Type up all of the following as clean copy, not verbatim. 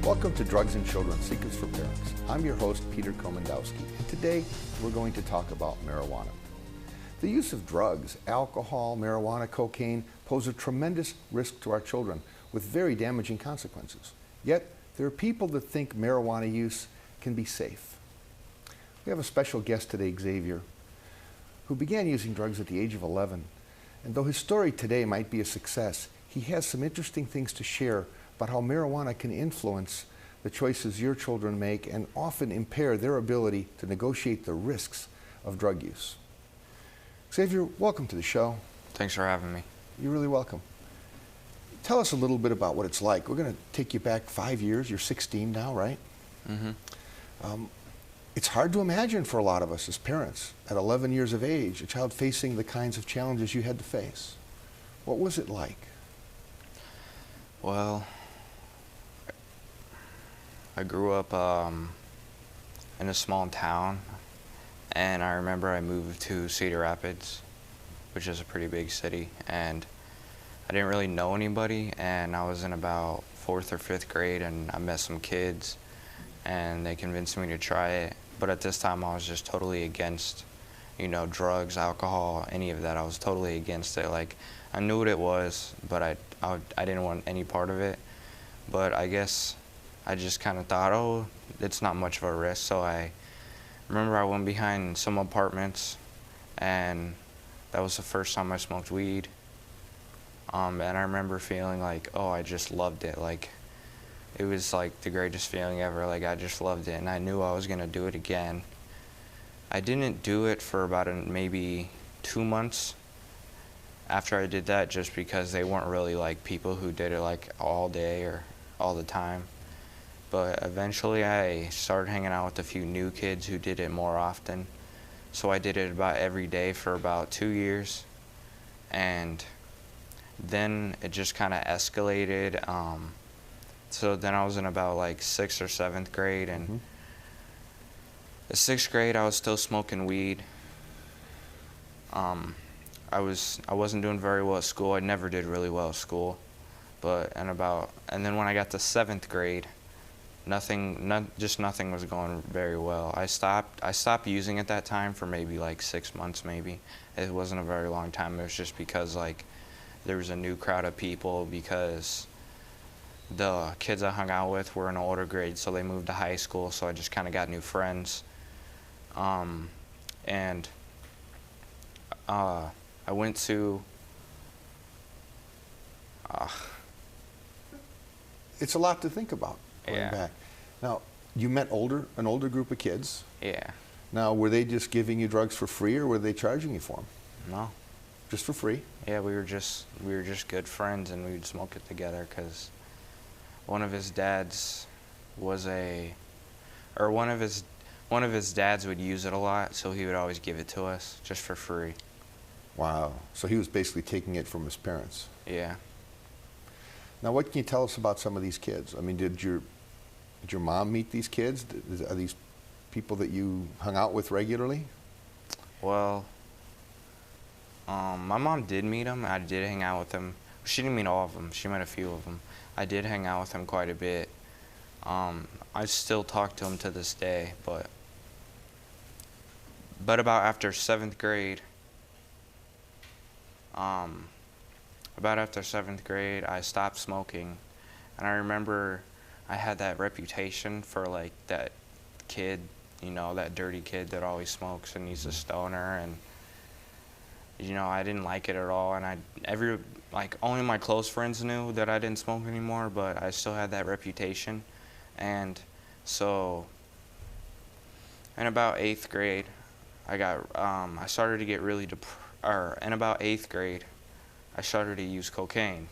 Welcome to Drugs and Children, Secrets for Parents. I'm your host, Peter Komendowski, and today we're going to talk about marijuana. The use of drugs, alcohol, marijuana, cocaine, pose a tremendous risk to our children with very damaging consequences. Yet, there are people that think marijuana use can be safe. We have a special guest today, Xavier, who began using drugs at the age of 11. And though his story today might be a success, he has some interesting things to share about how marijuana can influence the choices your children make and often impair their ability to negotiate the risks of drug use. Xavier, welcome to the show. Thanks for having me. You're really welcome. Tell us a little bit about what it's like. We're going to take you back 5 years. You're 16 now, right? Mm-hmm. It's hard to imagine for a lot of us as parents, at 11 years of age, a child facing the kinds of challenges you had to face. What was it like? Well, I grew up in a small town, and I remember I moved to Cedar Rapids, which is a pretty big city, and I didn't really know anybody, and I was in about 4th or 5th grade, and I met some kids, and they convinced me to try it. But at this time, I was just totally against, drugs, alcohol, any of that. I was totally against it. Like, I knew what it was, but I didn't want any part of it. But I guess I just kind of thought, oh, it's not much of a risk. So I remember I went behind some apartments, and that was the first time I smoked weed. And I remember feeling like, oh, I just loved it. Like, it was like the greatest feeling ever. Like, I just loved it, and I knew I was gonna do it again. I didn't do it for about maybe 2 months after I did that, just because they weren't really like people who did it like all day or all the time. But eventually I started hanging out with a few new kids who did it more often. So I did it about every day for about 2 years. And then it just kind of escalated. So then I was in about like 6th or 7th grade, and in 6th grade I was still smoking weed. I wasn't doing very well at school. I never did really well at school, and then when I got to 7th grade, nothing was going very well. I stopped using at that time for maybe like 6 months. Maybe it wasn't a very long time. It was just because like there was a new crowd of people, because the kids I hung out with were in an older grade, so they moved to high school, so I just kind of got new friends. And I went to... It's a lot to think about going back. Now, you met an older group of kids. Yeah. Now, were they just giving you drugs for free, or were they charging you for them? No. Just for free? Yeah, we were just good friends, and we would smoke it together, because one of his dads was one of his dads would use it a lot, so he would always give it to us just for free. Wow. So he was basically taking it from his parents. Yeah. Now, what can you tell us about some of these kids? I mean, did your mom meet these kids? Are these people that you hung out with regularly? Well, my mom did meet them. I did hang out with them. She didn't meet all of them. She met a few of them. I did hang out with him quite a bit. I still talk to him to this day, but about after 7th grade, I stopped smoking, and I remember I had that reputation for like that kid, that dirty kid that always smokes and he's a stoner, and I didn't like it at all, and only my close friends knew that I didn't smoke anymore, but I still had that reputation. And so in about 8th grade, I started to get really in about 8th grade, I started to use cocaine.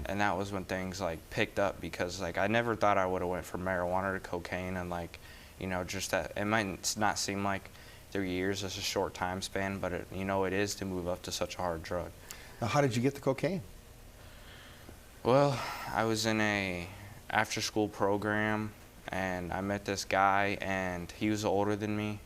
And that was when things like picked up, because like I never thought I would have went from marijuana to cocaine, and like, just that it might not seem like 3 years is a short time span, but it is to move up to such a hard drug. Now, how did you get the cocaine? Well, I was in a after-school program, and I met this guy, and he was older than me,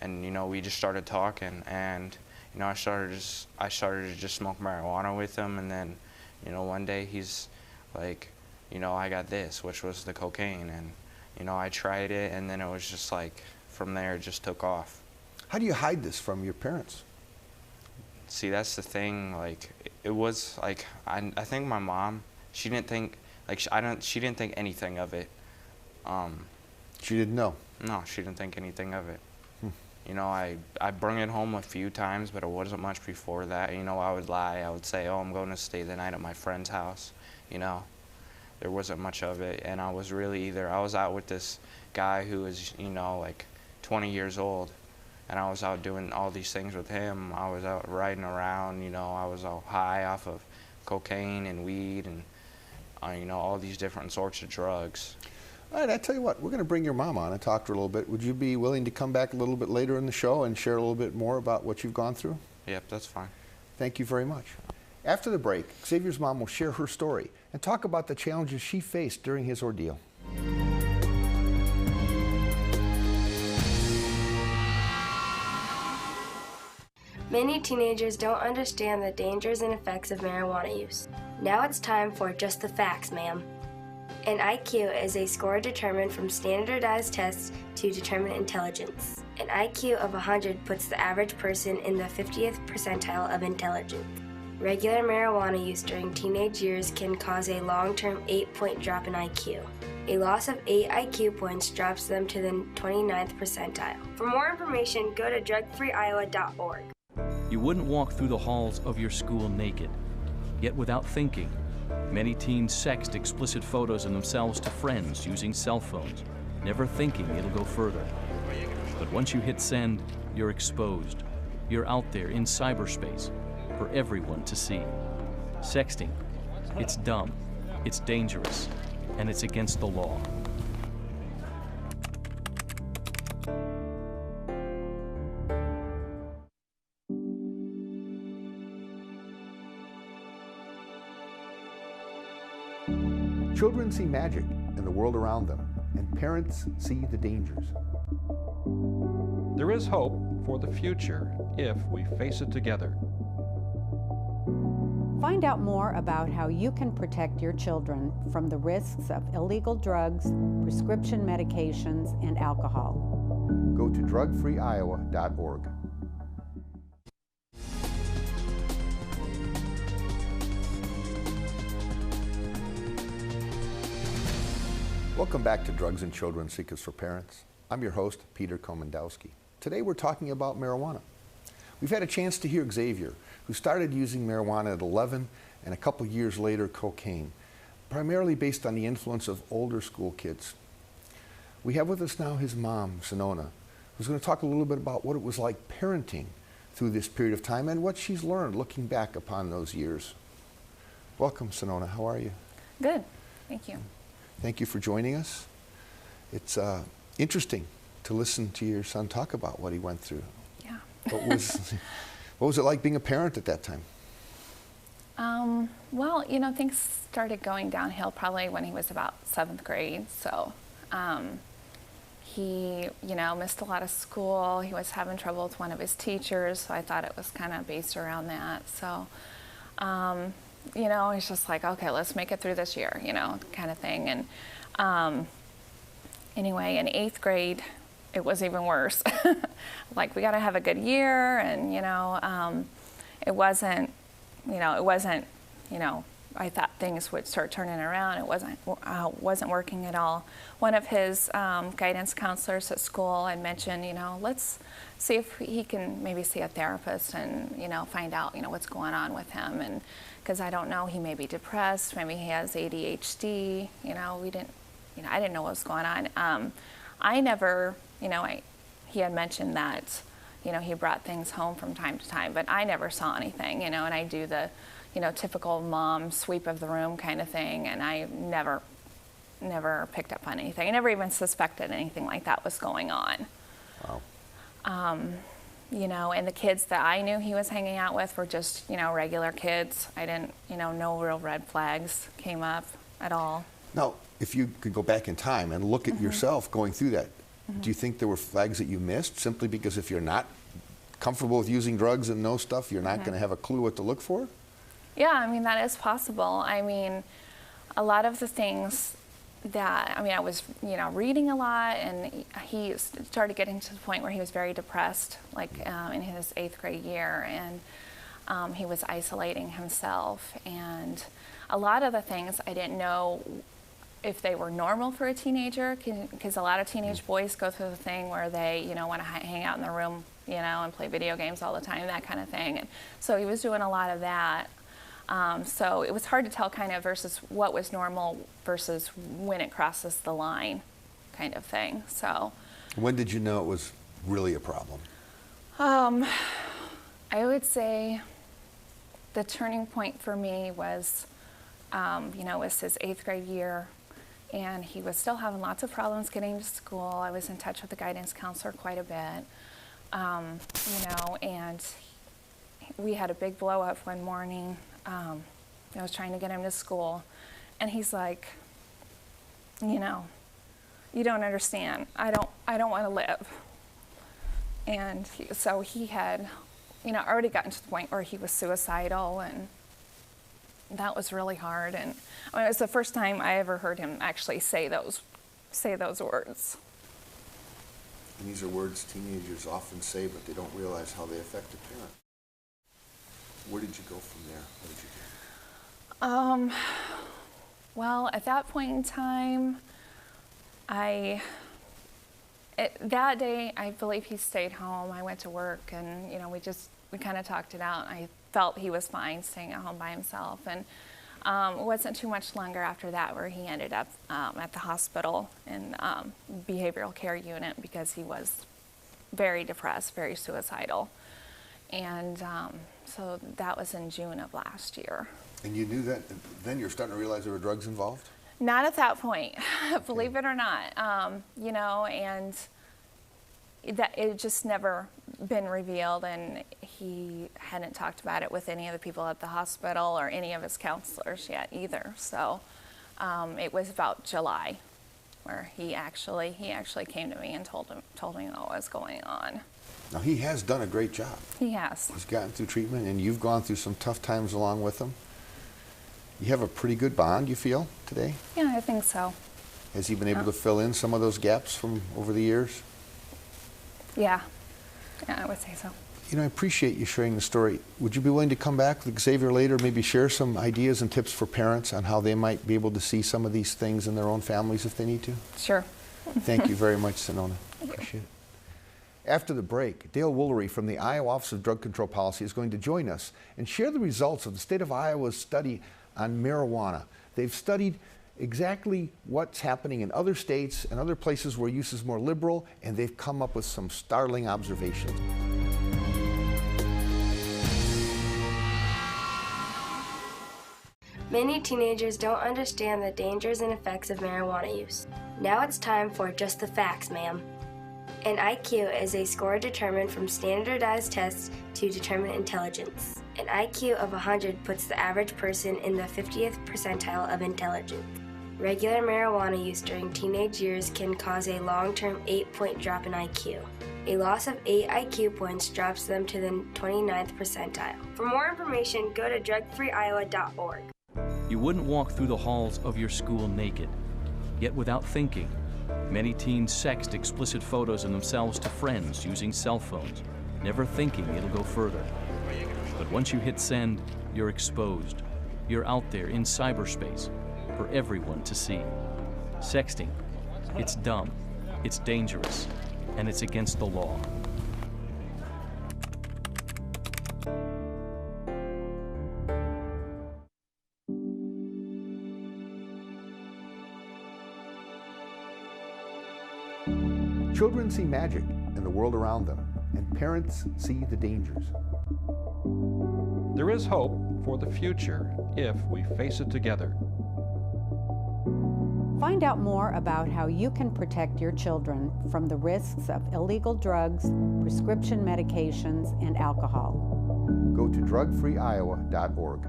and we just started talking, and I started to just smoke marijuana with him, and then one day he's like, you know, I got this, which was the cocaine, and, you know, I tried it, and then it was just like, from there, it just took off. How do you hide this from your parents? See, that's the thing, like, it was, like, I think my mom, she didn't think, like, she didn't think anything of it. She didn't know? No, she didn't think anything of it. You know, I brung it home a few times, but it wasn't much before that. You know, I would lie. I would say, oh, I'm going to stay the night at my friend's house. You know, there wasn't much of it. And I was really I was out with this guy who was, you know, like 20 years old. And I was out doing all these things with him. I was out riding around, you know, I was all high off of cocaine and weed and, you know, all these different sorts of drugs. All right, I tell you what, we're going to bring your mom on and talk to her a little bit. Would you be willing to come back a little bit later in the show and share a little bit more about what you've gone through? Yep, that's fine. Thank you very much. After the break, Xavier's mom will share her story and talk about the challenges she faced during his ordeal. Many teenagers don't understand the dangers and effects of marijuana use. Now it's time for Just the Facts, ma'am. An IQ is a score determined from standardized tests to determine intelligence. An IQ of 100 puts the average person in the 50th percentile of intelligence. Regular marijuana use during teenage years can cause a long-term 8-point drop in IQ. A loss of 8 IQ points drops them to the 29th percentile. For more information, go to drugfreeiowa.org. You wouldn't walk through the halls of your school naked, yet without thinking. Many teens sext explicit photos of themselves to friends using cell phones, never thinking it'll go further. But once you hit send, you're exposed. You're out there in cyberspace for everyone to see. Sexting, it's dumb, it's dangerous, and it's against the law. Children see magic in the world around them, and parents see the dangers. There is hope for the future if we face it together. Find out more about how you can protect your children from the risks of illegal drugs, prescription medications, and alcohol. Go to drugfreeiowa.org. Welcome back to Drugs and Children Secrets for Parents. I'm your host, Peter Komendowski. Today we're talking about marijuana. We've had a chance to hear Xavier, who started using marijuana at 11 and a couple years later cocaine, primarily based on the influence of older school kids. We have with us now his mom, Sonona, who's going to talk a little bit about what it was like parenting through this period of time and what she's learned looking back upon those years. Welcome, Sonona. How are you? Good. Thank you. Thank you for joining us. It's interesting to listen to your son talk about what he went through. Yeah. What was it like being a parent at that time? Well, you know, things started going downhill probably when he was about 7th grade. So he, you know, missed a lot of school. He was having trouble with one of his teachers, so I thought it was kind of based around that. So, you know, it's just like, okay, let's make it through this year, you know, kind of thing. And anyway, in 8th grade, it was even worse. Like, we got to have a good year, and, you know, it wasn't, you know, I thought things would start turning around. It wasn't working at all. One of his guidance counselors at school had mentioned, you know, let's see if he can maybe see a therapist and, you know, find out, you know, what's going on with him. And because I don't know, he may be depressed, maybe he has ADHD, you know, I didn't know what was going on. I never, you know, he had mentioned that, you know, he brought things home from time to time, but I never saw anything, you know, and I do the, you know, typical mom sweep of the room kind of thing, and I never picked up on anything. I never even suspected anything like that was going on. Wow. You know, and the kids that I knew he was hanging out with were just, you know, regular kids. I didn't, you know, no real red flags came up at all. Now, if you could go back in time and look at yourself going through that, do you think there were flags that you missed simply because if you're not comfortable with using drugs and know stuff, you're not going to have a clue what to look for? Yeah, I mean, that is possible. I mean, a lot of the things that, I mean, I was, reading a lot, and he started getting to the point where he was very depressed, like in his 8th grade year, and he was isolating himself. And a lot of the things I didn't know if they were normal for a teenager, because a lot of teenage boys go through the thing where they, want to hang out in their room, and play video games all the time, that kind of thing. And so he was doing a lot of that. So it was hard to tell kind of versus what was normal versus when it crosses the line kind of thing. So when did you know it was really a problem? I would say the turning point for me was, was his 8th grade year, and he was still having lots of problems getting to school. I was in touch with the guidance counselor quite a bit, and we had a big blow up one morning. I was trying to get him to school, and he's like, you don't understand. I don't want to live. And so he had, already gotten to the point where he was suicidal, and that was really hard. And I mean, it was the first time I ever heard him actually say those words. And these are words teenagers often say, but they don't realize how they affect a parent. Where did you go from there? What did you do? Well, at that point in time, that day, I believe he stayed home. I went to work, and we kind of talked it out. I felt he was fine staying at home by himself, and it wasn't too much longer after that where he ended up at the hospital in behavioral care unit because he was very depressed, very suicidal, and so that was in June of last year. And you knew that, then you're starting to realize there were drugs involved? Not at that point, believe it or not, and that it just never been revealed, and he hadn't talked about it with any of the people at the hospital or any of his counselors yet either. So it was about July where he actually came to me and told me what was going on. Now, he has done a great job. He has. He's gotten through treatment, and you've gone through some tough times along with him. You have a pretty good bond, you feel, today? Yeah, I think so. Has he been able to fill in some of those gaps from over the years? Yeah, I would say so. I appreciate you sharing the story. Would you be willing to come back with Xavier later, maybe share some ideas and tips for parents on how they might be able to see some of these things in their own families if they need to? Sure. Thank you very much, Sonona. Appreciate it. After the break, Dale Woolery from the Iowa Office of Drug Control Policy is going to join us and share the results of the state of Iowa's study on marijuana. They've studied exactly what's happening in other states and other places where use is more liberal, and they've come up with some startling observations. Many teenagers don't understand the dangers and effects of marijuana use. Now it's time for Just the Facts, ma'am. An IQ is a score determined from standardized tests to determine intelligence. An IQ of 100 puts the average person in the 50th percentile of intelligence. Regular marijuana use during teenage years can cause a long-term 8-point drop in IQ. A loss of 8 IQ points drops them to the 29th percentile. For more information, go to drugfreeiowa.org. You wouldn't walk through the halls of your school naked, yet without thinking. Many teens sext explicit photos of themselves to friends using cell phones, never thinking it'll go further. But once you hit send, you're exposed. You're out there in cyberspace for everyone to see. Sexting, it's dumb, it's dangerous, and it's against the law. Children see magic in the world around them, and parents see the dangers. There is hope for the future if we face it together. Find out more about how you can protect your children from the risks of illegal drugs, prescription medications, and alcohol. Go to drugfreeiowa.org.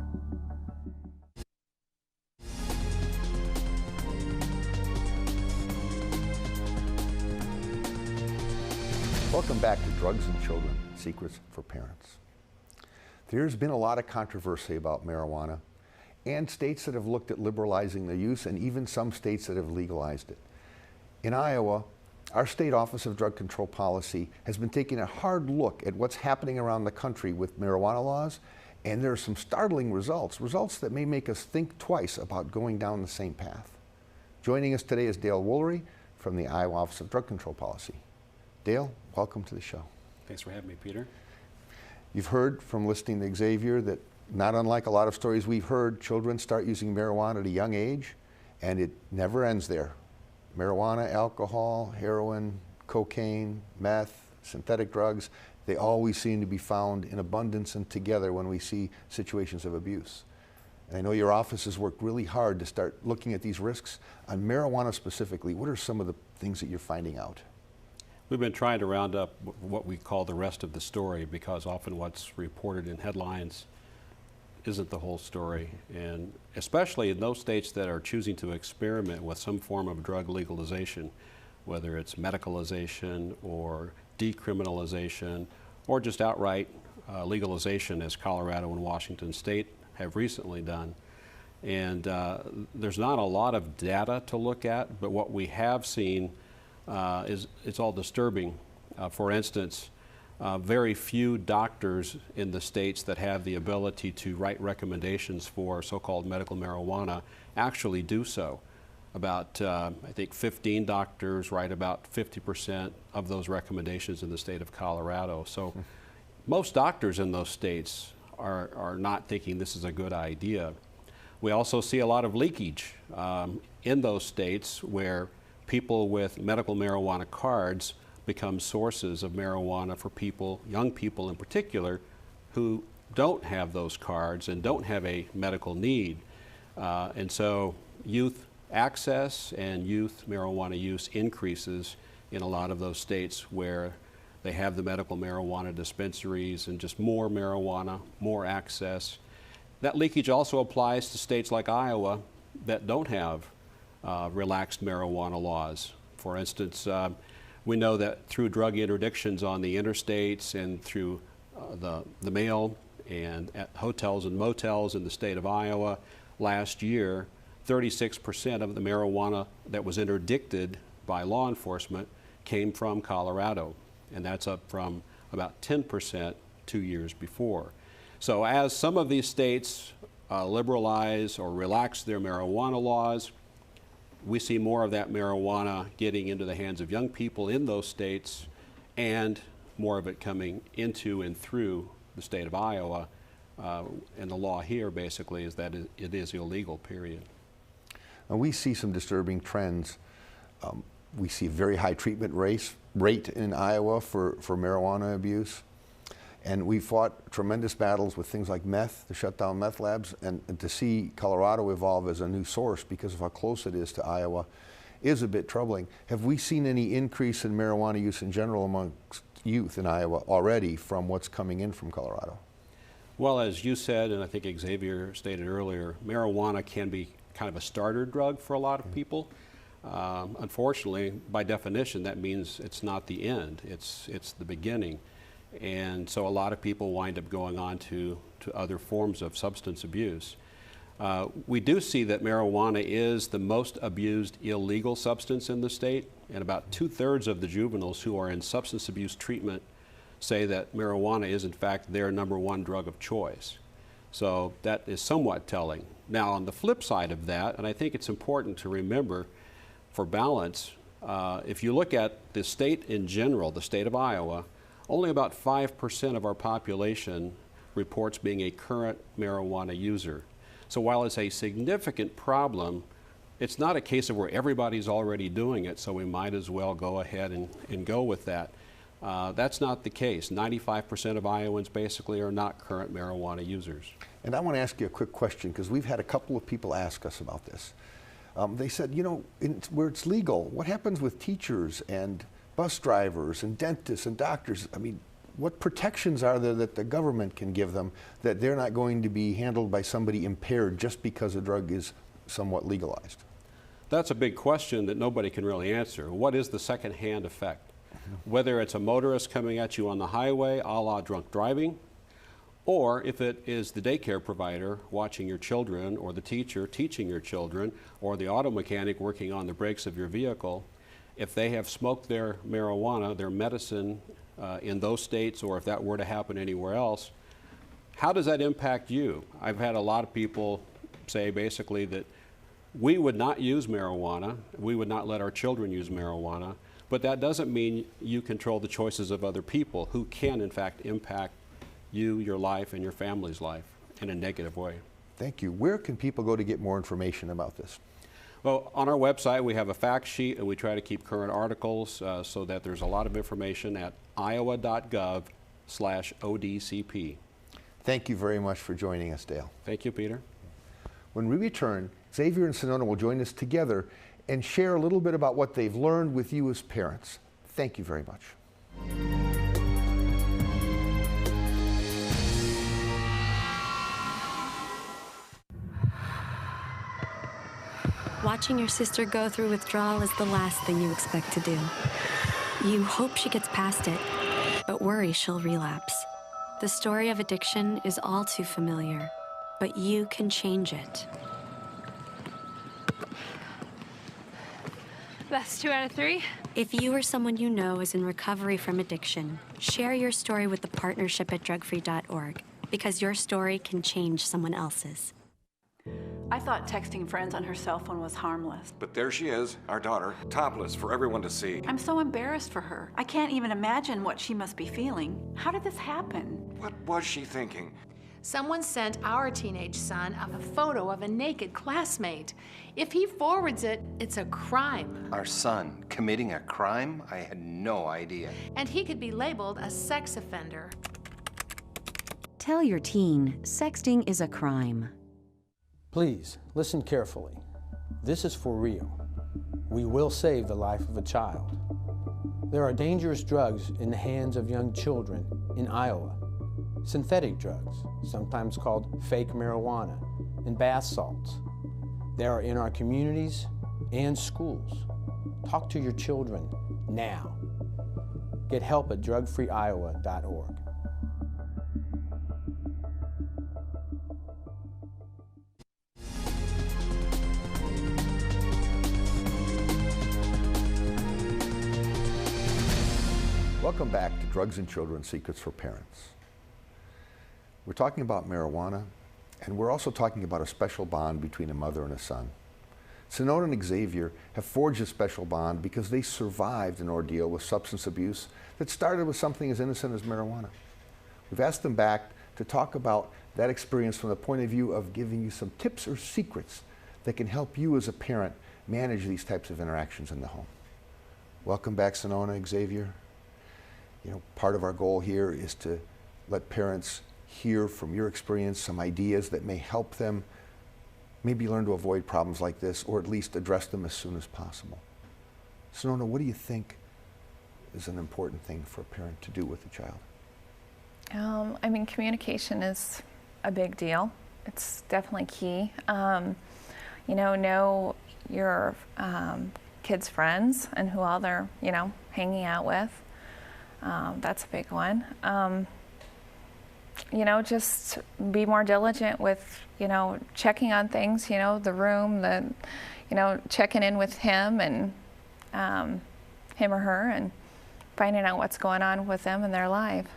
Welcome back to Drugs and Children, Secrets for Parents. There's been a lot of controversy about marijuana, and states that have looked at liberalizing the use, and even some states that have legalized it. In Iowa, our state Office of Drug Control Policy has been taking a hard look at what's happening around the country with marijuana laws, and there are some startling results that may make us think twice about going down the same path. Joining us today is Dale Woolery from the Iowa Office of Drug Control Policy. Dale, welcome to the show. Thanks for having me, Peter. You've heard from listening to Xavier that, not unlike a lot of stories we've heard, children start using marijuana at a young age, and it never ends there. Marijuana, alcohol, heroin, cocaine, meth, synthetic drugs, they always seem to be found in abundance and together when we see situations of abuse. And I know your office has worked really hard to start looking at these risks. On marijuana specifically, what are some of the things that you're finding out? We've been trying to round up what we call the rest of the story, because often what's reported in headlines isn't the whole story. And especially in those states that are choosing to experiment with some form of drug legalization, whether it's medicalization or decriminalization or just outright legalization, as Colorado and Washington State have recently done. And there's not a lot of data to look at, but what we have seen is it's all disturbing. For instance, very few doctors in the states that have the ability to write recommendations for so-called medical marijuana actually do so. About, I think, 15 doctors write about 50% of those recommendations in the state of Colorado. So most doctors in those states are not thinking this is a good idea. We also see a lot of leakage in those states where people with medical marijuana cards become sources of marijuana for people, young people in particular, who don't have those cards and don't have a medical need. And so youth access and youth marijuana use increases in a lot of those states where they have the medical marijuana dispensaries and just more marijuana, more access. That leakage also applies to states like Iowa that don't have relaxed marijuana laws. For instance, we know that through drug interdictions on the interstates and through the mail and at hotels and motels in the state of Iowa, last year, 36% of the marijuana that was interdicted by law enforcement came from Colorado, and that's up from about 10% 2 years before. So as some of these states liberalize or relax their marijuana laws, we see more of that marijuana getting into the hands of young people in those states, and more of it coming into and through the state of Iowa. And the law here basically is that it is illegal, period. And we see some disturbing trends. We see a very high treatment rate in Iowa for marijuana abuse. And we fought tremendous battles with things like meth, to shut down meth labs, and to see Colorado evolve as a new source because of how close it is to Iowa is a bit troubling. Have we seen any increase in marijuana use in general amongst youth in Iowa already from what's coming in from Colorado? Well, as you said, and I think Xavier stated earlier, marijuana can be kind of a starter drug for a lot of people. Unfortunately, by definition, that means it's not the end, it's the beginning. And so a lot of people wind up going on to other forms of substance abuse. We do see that marijuana is the most abused illegal substance in the state, and about 2/3 of the juveniles who are in substance abuse treatment say that marijuana is in fact their #1 drug of choice. So that is somewhat telling. Now on the flip side of that, and I think it's important to remember for balance, if you look at the state in general, the state of Iowa, only about 5% of our population reports being a current marijuana user. So while it's a significant problem, it's not a case of where everybody's already doing it, so we might as well go ahead and go with that. That's not the case. 95% of Iowans basically are not current marijuana users. And I want to ask you a quick question, because we've had a couple of people ask us about this. They said, you know, where it's legal, what happens with teachers and bus drivers and dentists and doctors? I mean, what protections are there that the government can give them that they're not going to be handled by somebody impaired just because a drug is somewhat legalized? That's a big question that nobody can really answer. What is the secondhand effect? Whether it's a motorist coming at you on the highway, a la drunk driving, Or if it is the daycare provider watching your children, or the teacher teaching your children, or the auto mechanic working on the brakes of your vehicle, if they have smoked their marijuana, their medicine in those states, or if that were to happen anywhere else, how does that impact you? I've had a lot of people say basically that we would not use marijuana, we would not let our children use marijuana, but that doesn't mean you control the choices of other people who can in fact impact you, your life, and your family's life in a negative way. Thank you. Where can people go to get more information about this? Well, on our website we have a fact sheet, and we try to keep current articles so that there's a lot of information at iowa.gov/ODCP. Thank you very much for joining us, Dale. Thank you, Peter. When we return, Xavier and Sonona will join us together and share a little bit about what they've learned with you as parents. Thank you very much. Watching your sister go through withdrawal is the last thing you expect to do. You hope she gets past it, but worry she'll relapse. The story of addiction is all too familiar, but you can change it. That's 2 out of 3. If you or someone you know is in recovery from addiction, share your story with the partnership at drugfree.org, because your story can change someone else's. I thought texting friends on her cell phone was harmless. But there she is, our daughter, topless for everyone to see. I'm so embarrassed for her. I can't even imagine what she must be feeling. How did this happen? What was she thinking? Someone sent our teenage son a photo of a naked classmate. If he forwards it, it's a crime. Our son committing a crime? I had no idea. And he could be labeled a sex offender. Tell your teen sexting is a crime. Please, listen carefully. This is for real. We will save the life of a child. There are dangerous drugs in the hands of young children in Iowa. Synthetic drugs, sometimes called fake marijuana, and bath salts. They are in our communities and schools. Talk to your children now. Get help at drugfreeiowa.org. Welcome back to Drugs and Children Secrets for Parents. We're talking about marijuana, and we're also talking about a special bond between a mother and a son. Sonona and Xavier have forged a special bond because they survived an ordeal with substance abuse that started with something as innocent as marijuana. We've asked them back to talk about that experience from the point of view of giving you some tips or secrets that can help you as a parent manage these types of interactions in the home. Welcome back, Sonona, Xavier. You know, part of our goal here is to let parents hear from your experience some ideas that may help them maybe learn to avoid problems like this, or at least address them as soon as possible. Sonona, what do you think is an important thing for a parent to do with a child? I mean, communication is a big deal. It's definitely key. You know your kids' friends and who all they're, hanging out with. That's a big one. Just be more diligent with, checking on things, the room, checking in with him and him or her and finding out what's going on with them in their life.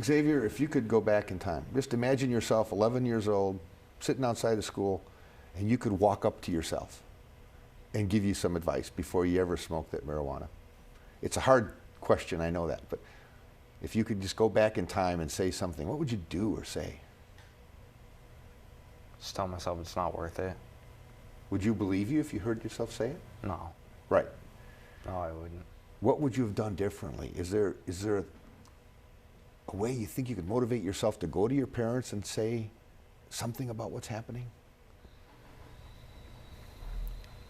Xavier, if you could go back in time, just imagine yourself 11 years old, sitting outside of school, and you could walk up to yourself and give you some advice before you ever smoked that marijuana. It's a hard question, I know that, but if you could just go back in time and say something, what would you do or say? Just tell myself it's not worth it. Would you believe you if you heard yourself say it? No. Right. No, I wouldn't. What would you have done differently? Is there a way you think you could motivate yourself to go to your parents and say something about what's happening?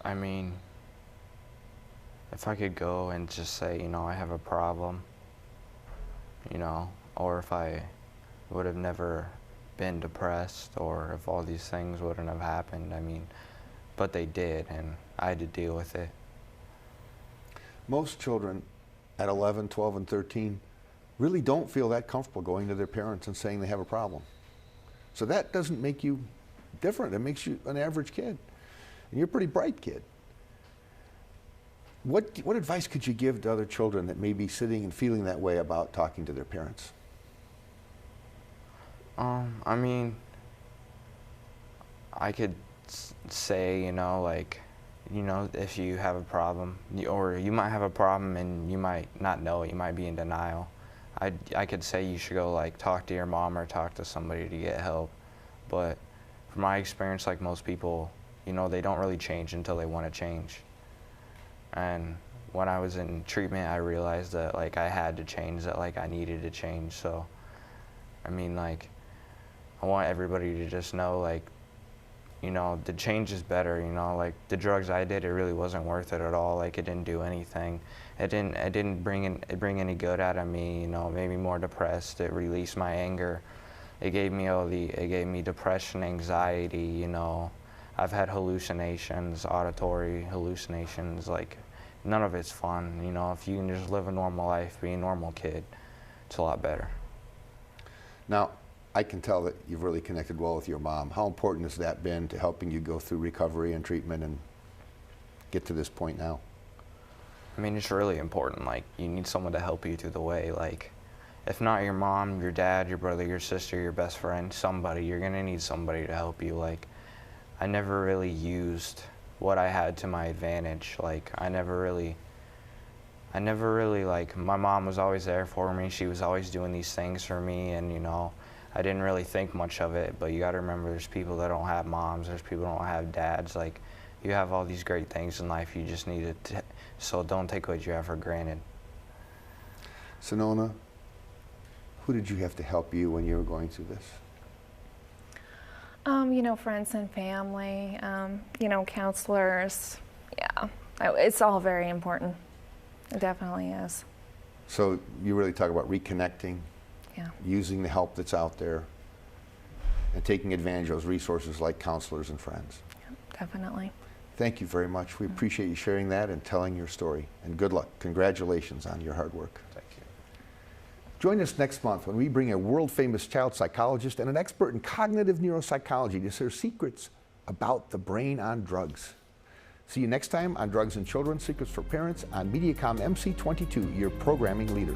I mean, if I could go and just say, I have a problem, or if I would have never been depressed, or if all these things wouldn't have happened, but they did, and I had to deal with it. Most children at 11, 12, and 13 really don't feel that comfortable going to their parents and saying they have a problem. So that doesn't make you different. It makes you an average kid. And you're a pretty bright kid. What advice could you give to other children that may be sitting and feeling that way about talking to their parents? I mean, I could say, you know, like, you know, if you have a problem, or you might have a problem and you might not know it, you might be in denial. I could say you should go, like, talk to your mom or talk to somebody to get help. But from my experience, like most people, you know, they don't really change until they want to change. And when I was in treatment, I realized that, like, I had to change, that, like, I needed to change. So, I mean, like, I want everybody to just know, like, you know, the change is better, you know, like, the drugs I did, it really wasn't worth it at all. Like, it didn't do anything. It didn't bring any good out of me, you know, it made me more depressed. It released my anger. It gave me depression, anxiety, you know. I've had hallucinations, auditory hallucinations, like, none of it's fun, you know. If you can just live a normal life, be a normal kid, it's a lot better. Now, I can tell that you've really connected well with your mom. How important has that been to helping you go through recovery and treatment and get to this point now? I mean, it's really important. Like, you need someone to help you through the way. Like, if not your mom, your dad, your brother, your sister, your best friend, somebody, you're gonna need somebody to help you. Like, I never really used what I had to my advantage. Like, I never really, like, my mom was always there for me. She was always doing these things for me, and, you know, I didn't really think much of it. But you gotta remember, there's people that don't have moms, there's people that don't have dads. Like, you have all these great things in life, you just need to, so don't take what you have for granted. Sonona, who did you have to help you when you were going through this? You know, friends and family, you know, counselors. Yeah, it's all very important. It definitely is. So you really talk about reconnecting, using the help that's out there, and taking advantage of those resources like counselors and friends. Yeah, definitely. Thank you very much. We appreciate you sharing that and telling your story. And good luck. Congratulations on your hard work. Thank you. Join us next month when we bring a world-famous child psychologist and an expert in cognitive neuropsychology to share secrets about the brain on drugs. See you next time on Drugs and Children, Secrets for Parents on Mediacom MC22, your programming leader.